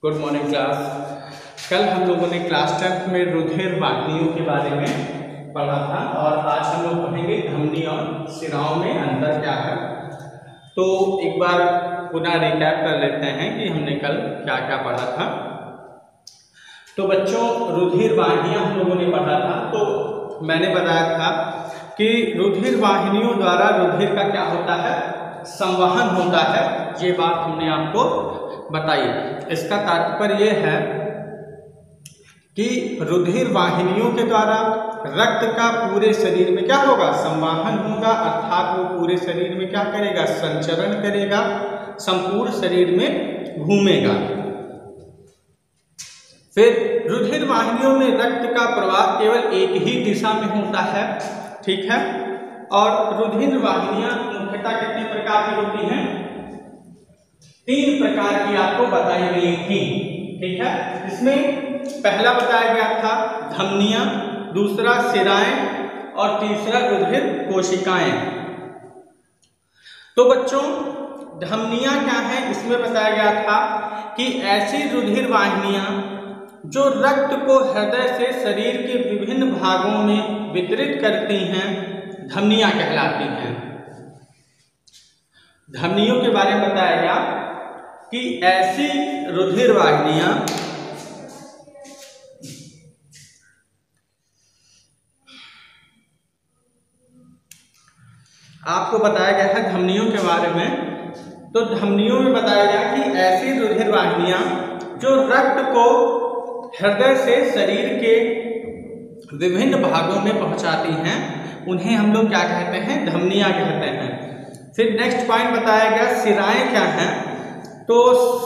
Good morning class. कल हम लोगों ने क्लास 10 में रुधिर वाहिनियों के बारे में पढ़ा था और आज हम लोग पढ़ेंगे धमनी और शिराओं में अंतर क्या है। तो एक बार पुनः रिकैप कर लेते हैं कि हमने कल क्या क्या पढ़ा था। तो बच्चों, रुधिर वाहिनियां हम लोगों ने पढ़ा था। तो मैंने बताया था कि रुधिर वाहिनियों द्वारा रुधिर का क्या होता है, संवहन होता है। ये बात हमने आपको बताई। इसका तात्पर्य यह है कि रुधिर वाहिनियों के द्वारा रक्त का पूरे शरीर में क्या होगा, संवाहन होगा, अर्थात वो पूरे शरीर में क्या करेगा, संचरण करेगा, संपूर्ण शरीर में घूमेगा। फिर रुधिर वाहिनियों में रक्त का प्रवाह केवल एक ही दिशा में होता है, ठीक है। और रुधिर वाहिनियां मुख्यतः कितने प्रकार की होती हैं, 3 प्रकार की आपको बताई गई थी, ठीक है। इसमें पहला बताया गया था धमनियां, दूसरा शिराएं और तीसरा रुधिर कोशिकाएं। तो बच्चों, धमनियां क्या है, इसमें बताया गया था कि ऐसी रुधिर वाहिनियां जो रक्त को हृदय से शरीर के विभिन्न भागों में वितरित करती हैं, धमनियां कहलाती हैं। धमनियों के बारे में बताया गया कि ऐसी रुधिर वाहिनियां आपको बताया गया है धमनियों के बारे में। तो धमनियों में बताया गया कि ऐसी रुधिर वाहिनियां जो रक्त को हृदय से शरीर के विभिन्न भागों में पहुंचाती हैं, उन्हें हम लोग क्या कहते हैं, धमनियां कहते हैं। फिर नेक्स्ट पॉइंट बताया गया शिराएं क्या हैं। तो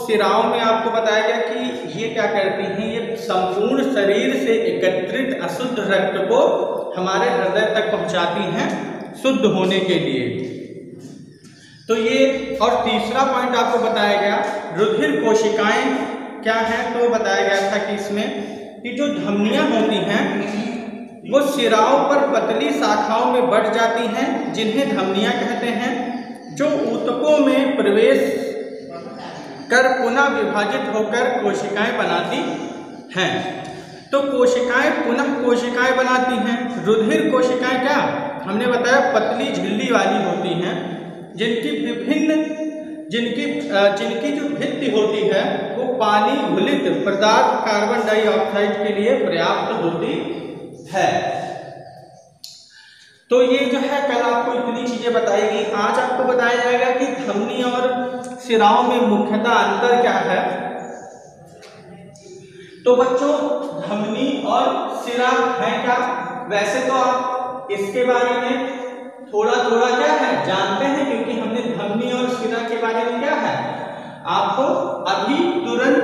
शिराओं में आपको बताया गया कि ये क्या करती हैं, ये संपूर्ण शरीर से एकत्रित अशुद्ध रक्त को हमारे हृदय तक पहुंचाती हैं शुद्ध होने के लिए। तो ये, और तीसरा पॉइंट आपको बताया गया रुधिर कोशिकाएं क्या हैं। तो बताया गया था कि इसमें कि जो धमनियां होती हैं वो शिराओं पर पतली शाखाओं में बढ़ जाती हैं, जिन्हें धमनियां कहते हैं, जो ऊतकों में प्रवेश कर पुनः विभाजित होकर कोशिकाएं बनाती हैं। तो कोशिकाएं पुनः कोशिकाएं बनाती हैं। रुधिर कोशिकाएं क्या, हमने बताया पतली झिल्ली वाली होती हैं, जिनकी जो भित्ति होती है वो पानी घुलित पदार्थ कार्बन डाइऑक्साइड के लिए पर्याप्त होती है। तो ये जो है कल आपको इतनी चीजें बताई गई। आज आपको बताया जाएगा कि धमनी और शिराओं में मुख्यतः अंतर क्या है। तो बच्चों, धमनी और शिरा है क्या, वैसे तो आप इसके बारे में थोड़ा थोड़ा क्या है जानते हैं, क्योंकि हमने धमनी और शिरा के बारे में क्या है आपको अभी तुरंत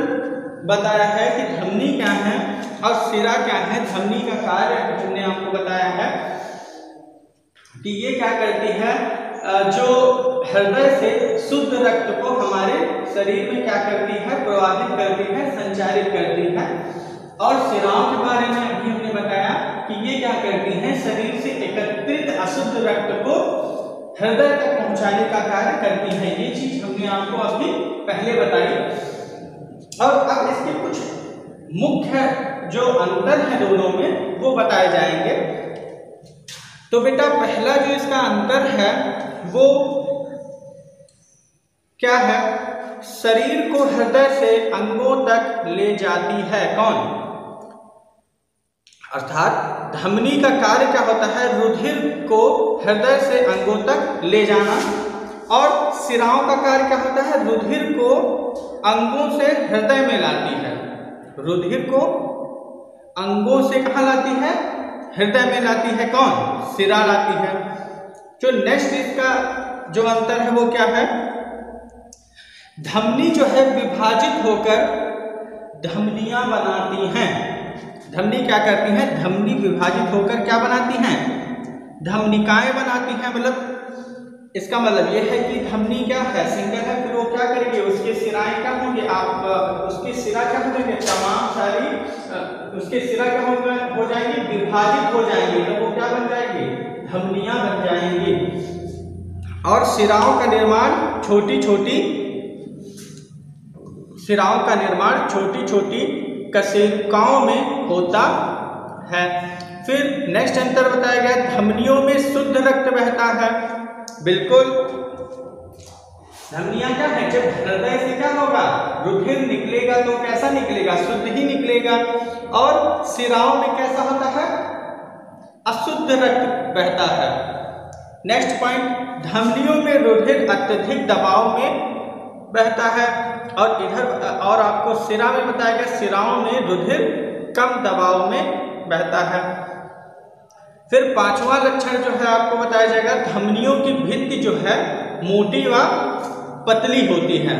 बताया है कि धमनी क्या है और शिरा क्या है। धमनी का कार्य हमने आपको बताया है कि ये क्या करती है, जो हृदय से शुद्ध रक्त को हमारे शरीर में क्या करती है, प्रवाहित करती है, संचारित करती है। और शिराओं के बारे में अभी हमने बताया कि ये क्या करती हैं, शरीर से एकत्रित अशुद्ध रक्त को हृदय तक पहुंचाने का कार्य करती हैं। ये चीज हमने आपको अभी पहले बताई। और अब इसके कुछ मुख्य जो अंतर है दोनों में वो बताए जाएंगे। तो बेटा, पहला जो इसका अंतर है वो क्या है, शरीर को हृदय से अंगों तक ले जाती है। कौन, अर्थात धमनी का कार्य क्या होता है, रुधिर को हृदय से अंगों तक ले जाना। और शिराओं का कार्य क्या होता है, रुधिर को अंगों से हृदय में लाती है। रुधिर को अंगों से कहाँ लाती है, हृदय में लाती है। कौन, शिरा लाती है। जो नेक्स्ट इसका जो अंतर है वो क्या है, धमनी जो है विभाजित होकर धमनियां बनाती हैं। धमनी क्या करती हैं, धमनी विभाजित होकर क्या बनाती हैं, धमनिकाएं बनाती हैं। मतलब इसका मतलब यह है कि धमनी क्या है, सिंगल है, फिर वो क्या करेंगे, उसके सिराएं क्या होंगे, आप उसके सिरा क्या हो जाएंगे, तमाम सारी उसके सिरा क्या हो जाएंगे, विभाजित हो जाएंगे। तो वो क्या बन जाएंगे, धमनियां बन जाएंगी। और शिराओं का निर्माण छोटी छोटी सिराओं का निर्माण छोटी छोटी कशेरुकाओं में होता है। फिर नेक्स्ट अंतर बताया गया, धमनियों में शुद्ध रक्त बहता है। बिल्कुल, धमनियां क्या है, जब हृदय से क्या होगा, रुधिर निकलेगा तो कैसा निकलेगा, शुद्ध ही निकलेगा। और सिराओं में कैसा होता है, अशुद्ध रक्त बहता है। नेक्स्ट पॉइंट, धमनियों में रुधिर अत्यधिक दबाव में बहता है। और इधर और आपको सिरा में बताया गया, सिराओं में रुधिर कम दबाव में बहता है। फिर पांचवा लक्षण जो है आपको बताया जाएगा, धमनियों की भित्ति जो है मोटी व पतली होती है।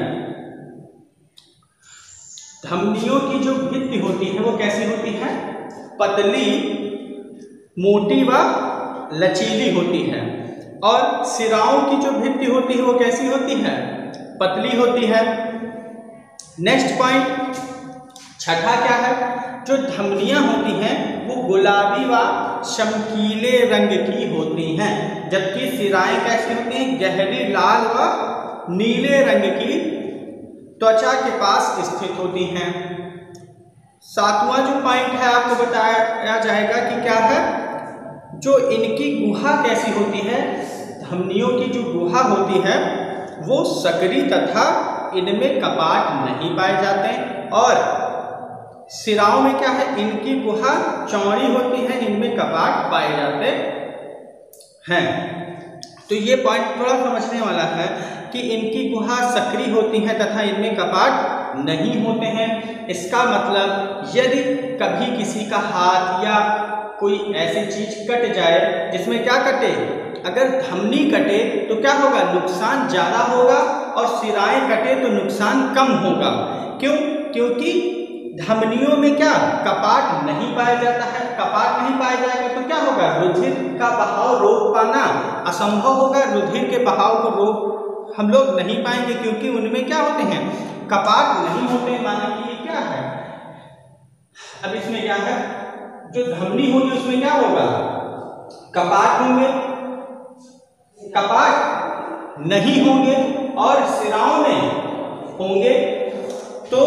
धमनियों की जो भित्ति होती है वो कैसी होती है, पतली, मोटी व लचीली होती है। और सिराओं की जो भित्ति होती है वो कैसी होती है, पतली होती है। नेक्स्ट पॉइंट, छठा क्या है, जो धमनियां होती हैं वो गुलाबी व चमकीले रंग की होती हैं, जबकि सिराएं कैसी होती हैं, गहरी लाल व नीले रंग की त्वचा के पास स्थित होती हैं। सातवां जो पॉइंट है आपको बताया जाएगा कि क्या है, जो इनकी गुहा कैसी होती है, धमनियों की जो गुहा होती है वो सकरी तथा इनमें कपाट नहीं पाए जाते। और सिराओं में क्या है, इनकी गुहा चौड़ी होती है, इनमें कपाट पाए जाते हैं। तो ये पॉइंट थोड़ा समझने वाला है कि इनकी गुहा सकरी होती है तथा इनमें कपाट नहीं होते हैं। इसका मतलब यदि कभी किसी का हाथ या कोई ऐसी चीज कट जाए जिसमें क्या कटे, अगर धमनी कटे तो क्या होगा, नुकसान ज्यादा होगा, और सिराएं कटे तो नुकसान कम होगा। क्यों, क्योंकि धमनियों में क्या कपाट नहीं पाया जाता है। कपाट नहीं पाया जाएगा तो क्या होगा, रुधिर का बहाव रोक पाना असंभव होगा। रुधिर के बहाव को रोक हम लोग नहीं पाएंगे, क्योंकि उनमें क्या होते हैं, कपाट नहीं होते। माना कि ये क्या है, अब इसमें क्या है, जो धमनी होगी उसमें क्या होगा, कपाट होंगे, कपाट नहीं होंगे, और सिराओं में होंगे। तो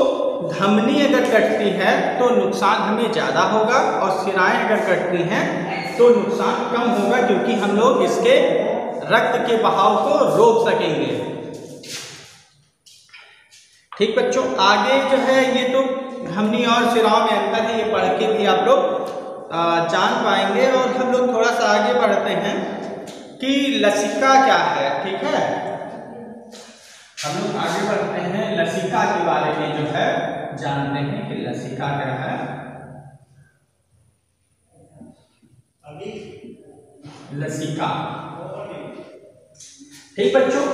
धमनी अगर कटती है तो नुकसान हमें ज्यादा होगा, और सिराएं अगर कटती हैं तो नुकसान कम होगा, क्योंकि हम लोग इसके रक्त के बहाव को रोक सकेंगे। ठीक बच्चों, आगे जो है ये तो धमनी और सिराओं में अंतर है, ये पढ़ के भी आप लोग जान पाएंगे। और हम लोग थोड़ा सा आगे बढ़ते हैं कि लसिका क्या है। ठीक है, हम लोग आगे बढ़ते हैं, लसिका के बारे में जो है जानते हैं कि लसिका क्या है। लसिका, ठीक बच्चों,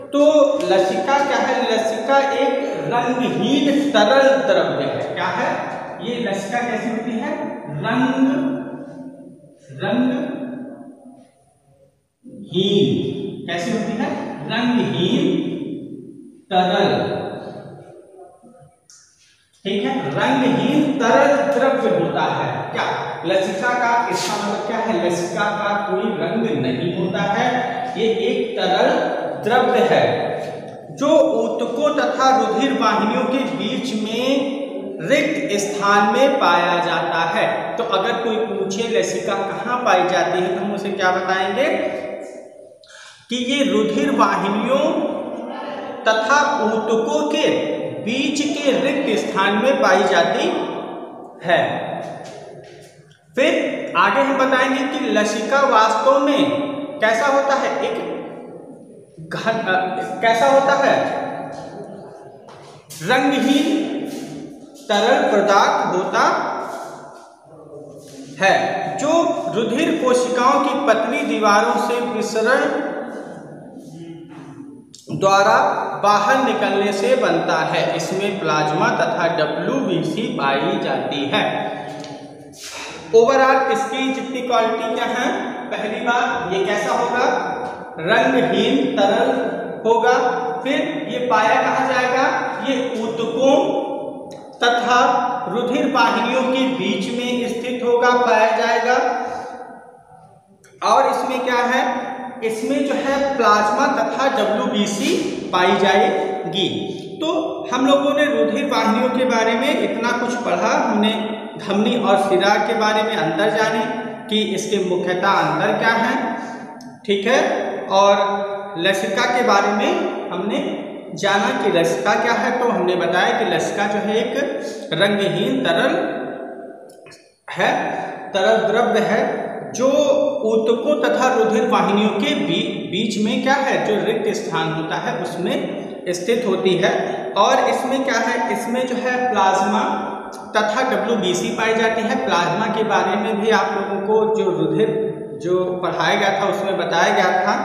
तो लसिका क्या है, लसिका एक रंगहीन तरल द्रव्य है। क्या है ये लसिका, कैसी होती है, रंगहीन, कैसी होती है, रंगहीन तरल। ठीक है, रंगहीन तरल द्रव्य होता है। क्या लसिका का, इसका मतलब क्या है, लसिका का कोई रंग नहीं होता है, ये एक तरल द्रव्य है जो ऊतकों तथा रुधिर वाहिनियों के बीच में रिक्त स्थान में पाया जाता है। तो अगर कोई पूछे लसिका कहाँ पाई जाती है तो हम उसे क्या बताएंगे कि ये रुधिर वाहिनियों तथा ऊतकों के बीच के रिक्त स्थान में पाई जाती है। फिर आगे हम बताएंगे कि लसिका वास्तव में कैसा होता है, एक कैसा होता है, रंगहीन तरल पदार्थ होता है जो रुधिर कोशिकाओं की पतली दीवारों से विसरण द्वारा बाहर निकलने से बनता है। इसमें प्लाज्मा तथा WBC पाई जाती है। ओवरऑल इसकी जितनी क्वालिटी क्या है, पहली बात ये कैसा होगा, रंगहीन तरल होगा। फिर ये पाया कहाँ जाएगा, ये ऊतकों तथा रुधिर वाहिनियों के बीच में स्थित होगा, पाया जाएगा। और इसमें क्या है, इसमें जो है प्लाज्मा तथा WBC पाई जाएगी। तो हम लोगों ने रुधिर वाहिनियों के बारे में इतना कुछ पढ़ा, हमने धमनी और शिरा के बारे में अंतर जाने कि इसके मुख्यतः अंतर क्या है, ठीक है। और लसिका के बारे में हमने जाना कि लसिका क्या है, तो हमने बताया कि लसिका जो है एक रंगहीन तरल है, तरल द्रव्य है जो ऊतकों तथा रुधिर वाहिनियों के बीच में क्या है, जो रिक्त स्थान होता है उसमें स्थित होती है। और इसमें क्या है, इसमें जो है प्लाज्मा तथा WBC पाई जाती है। प्लाज्मा के बारे में भी आप लोगों को जो रुधिर जो पढ़ाया गया था उसमें बताया गया था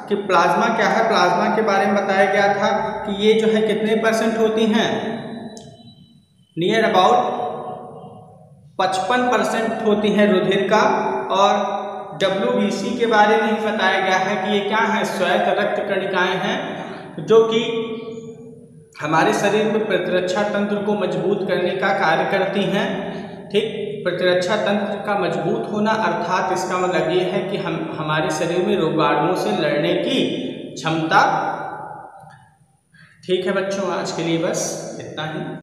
कि प्लाज्मा क्या है। प्लाज्मा के बारे में बताया गया था कि ये जो है कितने % होती हैं, नियर अबाउट 55% होती है रुधिर का। और WBC के बारे में ही बताया गया है कि ये क्या है, श्वेत रक्त कणिकाएं हैं जो कि हमारे शरीर में प्रतिरक्षा तंत्र को मजबूत करने का कार्य करती हैं, ठीक। प्रतिरक्षा तंत्र का मजबूत होना अर्थात इसका मतलब ये है कि हमारे शरीर में रोगाणुओं से लड़ने की क्षमता, ठीक है बच्चों। आज के लिए बस इतना ही।